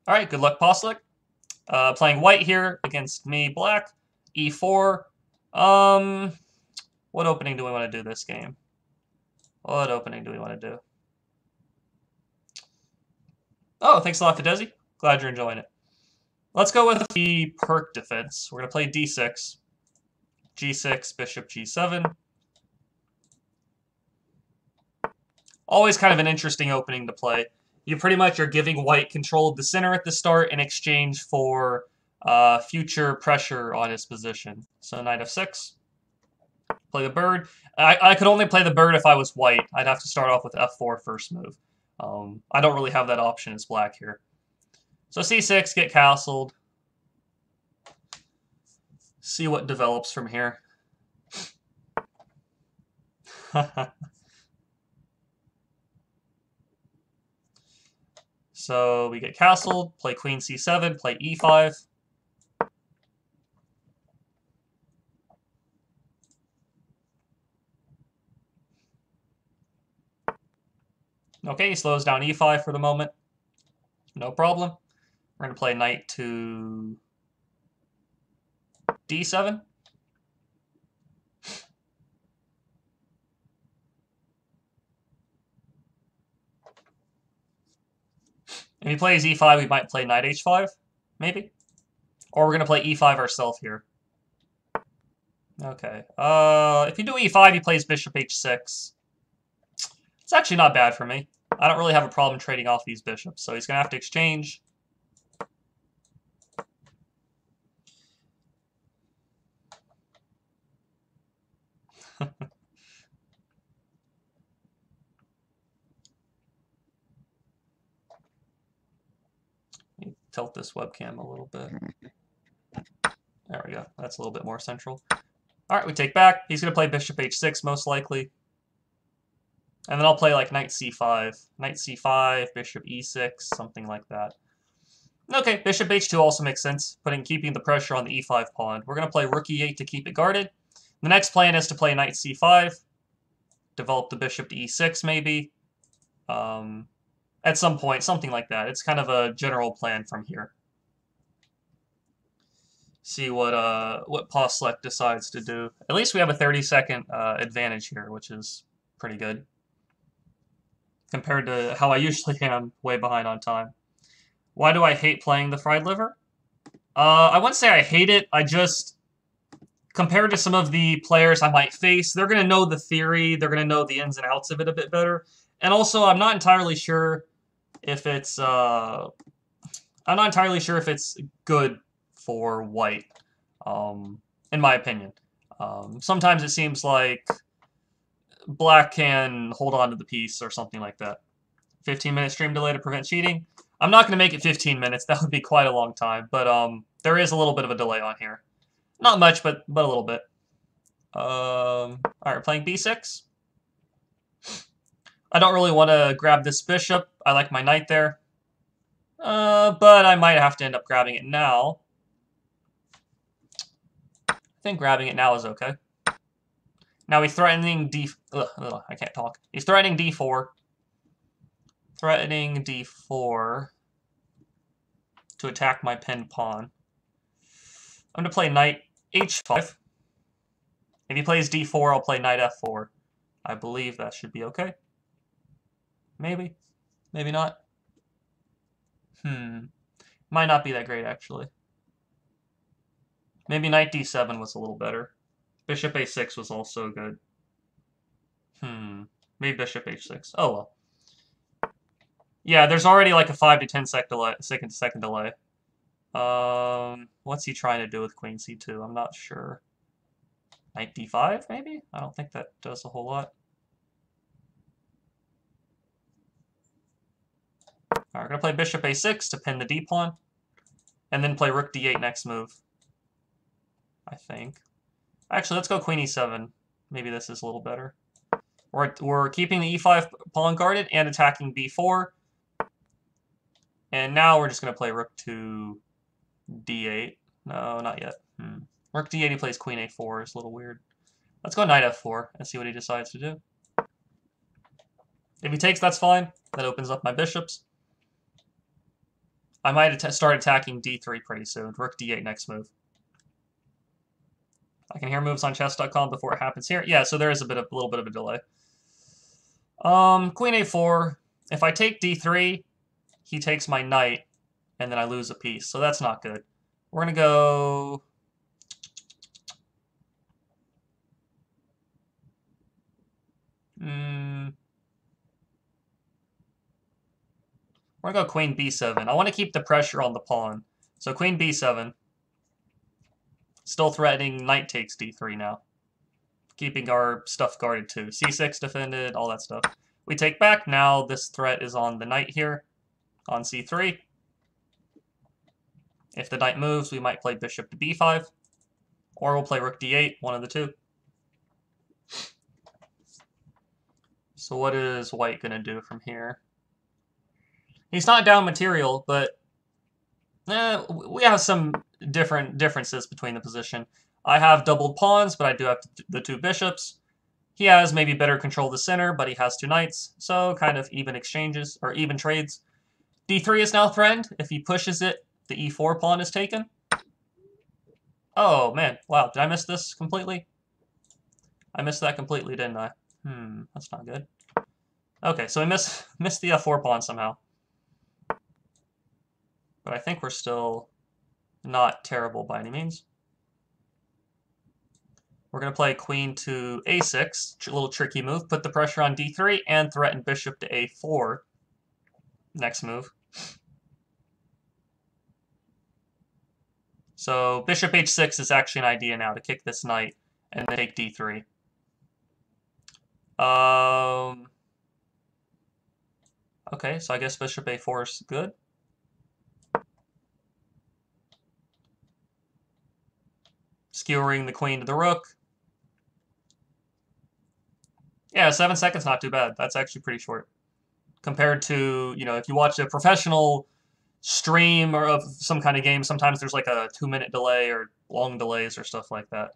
All right, good luck, Poslick. Playing white here against me, black. E4. Um, what opening do we want to do this game? What opening do we want to do? Oh, thanks a lot, Fidesi. Glad you're enjoying it. Let's go with the perk defense. We're going to play d6. G6, bishop g7. Always kind of an interesting opening to play. You pretty much are giving white control of the center at the start in exchange for future pressure on his position. So knight f6. Play the bird. I could only play the bird if I was white. I'd have to start off with f4 first move. I don't really have that option as black here. So c6, get castled. See what develops from here. So we get castled, play queen c7, play e5. Okay, he slows down e5 for the moment. No problem. We're going to play knight to d7. If he plays e5, we might play knight h5, maybe. Or we're going to play e5 ourselves here. Okay. If you do e5, he plays bishop h6. It's actually not bad for me. I don't really have a problem trading off these bishops, so he's going to have to exchange. Tilt this webcam a little bit. There we go. That's a little bit more central. All right, we take back. He's going to play bishop h6 most likely. And then I'll play like knight c5. Knight c5, bishop e6, something like that. Okay, bishop h2 also makes sense, keeping the pressure on the e5 pawn. We're going to play rook e8 to keep it guarded. The next plan is to play knight c5, develop the bishop to e6 maybe. At some point, something like that. It's kind of a general plan from here. See what Postlek decides to do. At least we have a 30-second advantage here, which is pretty good compared to how I usually am way behind on time. Why do I hate playing the fried liver? I wouldn't say I hate it. I just, compared to some of the players I might face, they're going to know the theory. They're going to know the ins and outs of it a bit better. And also, I'm not entirely sure if it's good for white, in my opinion. Sometimes it seems like black can hold on to the piece or something like that. 15-minute stream delay to prevent cheating. I'm not going to make it 15 minutes. That would be quite a long time. But there is a little bit of a delay on here. Not much, but a little bit. All right, we're playing b6. I don't really want to grab this bishop. I like my knight there. But I might have to end up grabbing it now. I think grabbing it now is okay. Now he's threatening I can't talk. He's threatening d4. Threatening d4 to attack my pinned pawn. I'm going to play knight h5. If he plays d4, I'll play knight f4. I believe that should be okay. Maybe. Maybe not. Might not be that great, actually. Maybe knight d7 was a little better. Bishop a6 was also good. Maybe bishop h6. Oh, well. Yeah, there's already like a 5 to 10 second delay. What's he trying to do with queen c2? I'm not sure. Knight d5, maybe? I don't think that does a whole lot. Alright, we're going to play bishop a6 to pin the d-pawn. And then play rook d8 next move. I think. Actually, let's go queen e7. Maybe this is a little better. We're keeping the e5 pawn guarded and attacking b4. And now we're just going to play rook to d8. No, not yet. Rook d8, he plays queen a4. It's a little weird. Let's go knight f4 and see what he decides to do. If he takes, that's fine. That opens up my bishops. I might start attacking d3 pretty soon. Rook d8 next move. I can hear moves on chess.com before it happens here. Yeah, so there is a little bit of a delay. Queen a4. If I take d3, he takes my knight, and then I lose a piece. So that's not good. We're gonna go. We're gonna go queen b7. I want to keep the pressure on the pawn. So queen b7. Still threatening knight takes d3 now. Keeping our stuff guarded too. c6 defended, all that stuff. We take back. Now this threat is on the knight here. On c3. If the knight moves, we might play bishop to b5. Or we'll play rook d8, one of the two. So what is white going to do from here? He's not down material, but we have some differences between the position. I have doubled pawns, but I do have the two bishops. He has maybe better control of the center, but he has two knights, so kind of even exchanges, or even trades. d3 is now threatened. If he pushes it, the e4 pawn is taken. Oh, man. Wow, did I miss this completely? I missed that completely, didn't I? That's not good. Okay, so I missed the f4 pawn somehow. But I think we're still not terrible by any means. We're going to play queen to a6, a little tricky move. Put the pressure on d3 and threaten bishop to a4. Next move. So bishop h6 is actually an idea now to kick this knight and then take d3. Okay, so I guess bishop a4 is good. Skewering the queen to the rook. Yeah, 7 seconds, not too bad. That's actually pretty short. Compared to, if you watch a professional stream or of some kind of game, sometimes there's like a 2-minute delay or long delays or stuff like that.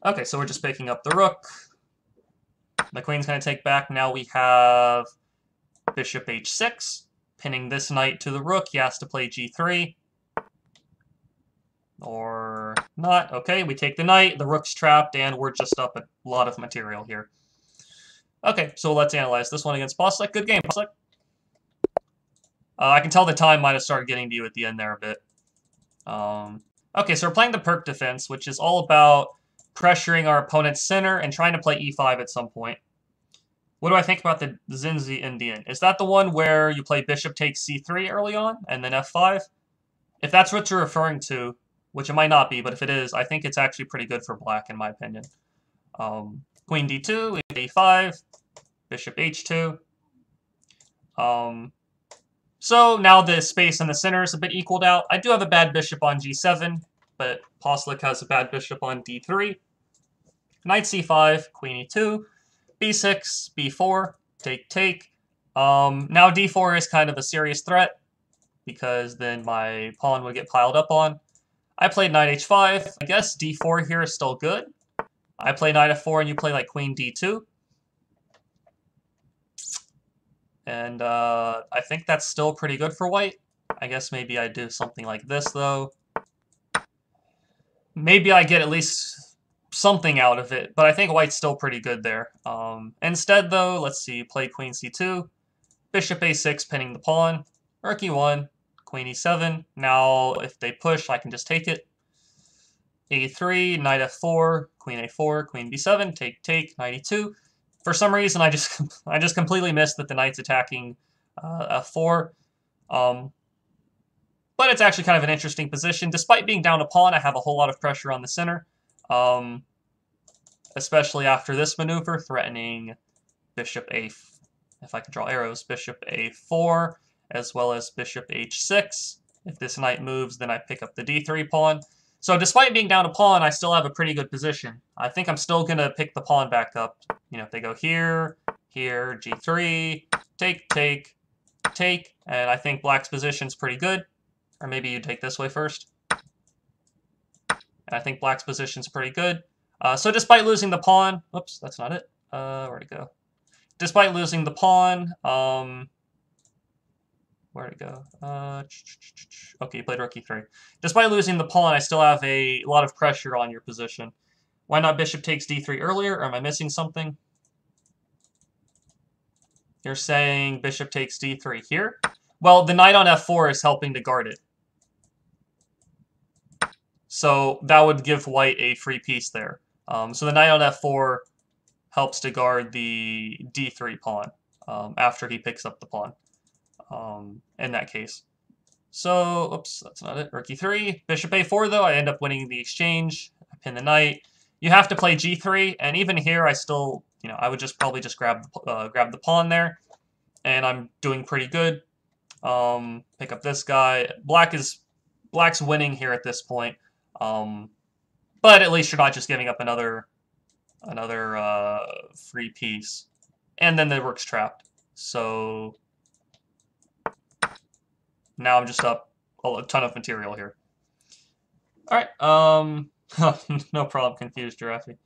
Okay, so we're just picking up the rook. The queen's going to take back. Now we have bishop h6, pinning this knight to the rook. He has to play g3. Or not. Okay, we take the knight, the rook's trapped, and we're just up a lot of material here. Okay, so let's analyze this one against Poslick. Good game, Poslick. I can tell the time might have started getting to you at the end there a bit. Okay, so we're playing the perk defense, which is all about pressuring our opponent's center and trying to play e5 at some point. What do I think about the Zinzi Indian? Is that the one where you play bishop takes c3 early on, and then f5? If that's what you're referring to, which it might not be, but if it is, I think it's actually pretty good for black, in my opinion. Queen d2, e5, bishop h2. So now the space in the center is a bit equaled out. I do have a bad bishop on g7, but Poslick has a bad bishop on d3. Knight c5, queen e2, b6, b4, take. Now d4 is kind of a serious threat, because then my pawn would get piled up on. I played knight h5. I guess d4 here is still good. I play knight f4 and you play like queen d2. And I think that's still pretty good for white. I guess maybe I do something like this, though. Maybe I get at least something out of it, but I think white's still pretty good there. Instead, though, let's see, play queen c2, bishop a6, pinning the pawn, rook e1, queen e7. Now, if they push, I can just take it. a3, knight f4, queen a4, queen b7, take, knight e2. For some reason, I just completely missed that the knight's attacking f4. But it's actually kind of an interesting position. Despite being down a pawn, I have a whole lot of pressure on the center. Especially after this maneuver, threatening bishop if I can draw arrows, bishop a4, as well as bishop h6. If this knight moves, then I pick up the d3 pawn. So despite being down a pawn, I still have a pretty good position. I think I'm still going to pick the pawn back up. If they go here, g3, take, and I think black's position's pretty good. Or maybe you take this way first. And I think black's position's pretty good. So despite losing the pawn, whoops, that's not it. Where'd it go? Despite losing the pawn, Where'd it go? Okay, you played rook e3. Despite losing the pawn, I still have a lot of pressure on your position. Why not bishop takes d3 earlier, or am I missing something? You're saying bishop takes d3 here? Well, the knight on f4 is helping to guard it. So that would give white a free piece there. So the knight on f4 helps to guard the d3 pawn after he picks up the pawn in that case. So, oops, that's not it. Rook e3. Bishop a4, though, I end up winning the exchange. I pin the knight. You have to play g3, and even here, I still, I would just probably just grab the pawn there, and I'm doing pretty good. Pick up this guy. Black's winning here at this point, but at least you're not just giving up another free piece, and then the rook's trapped. So now I'm just up a ton of material here. All right. No problem. Confused, Giraffe.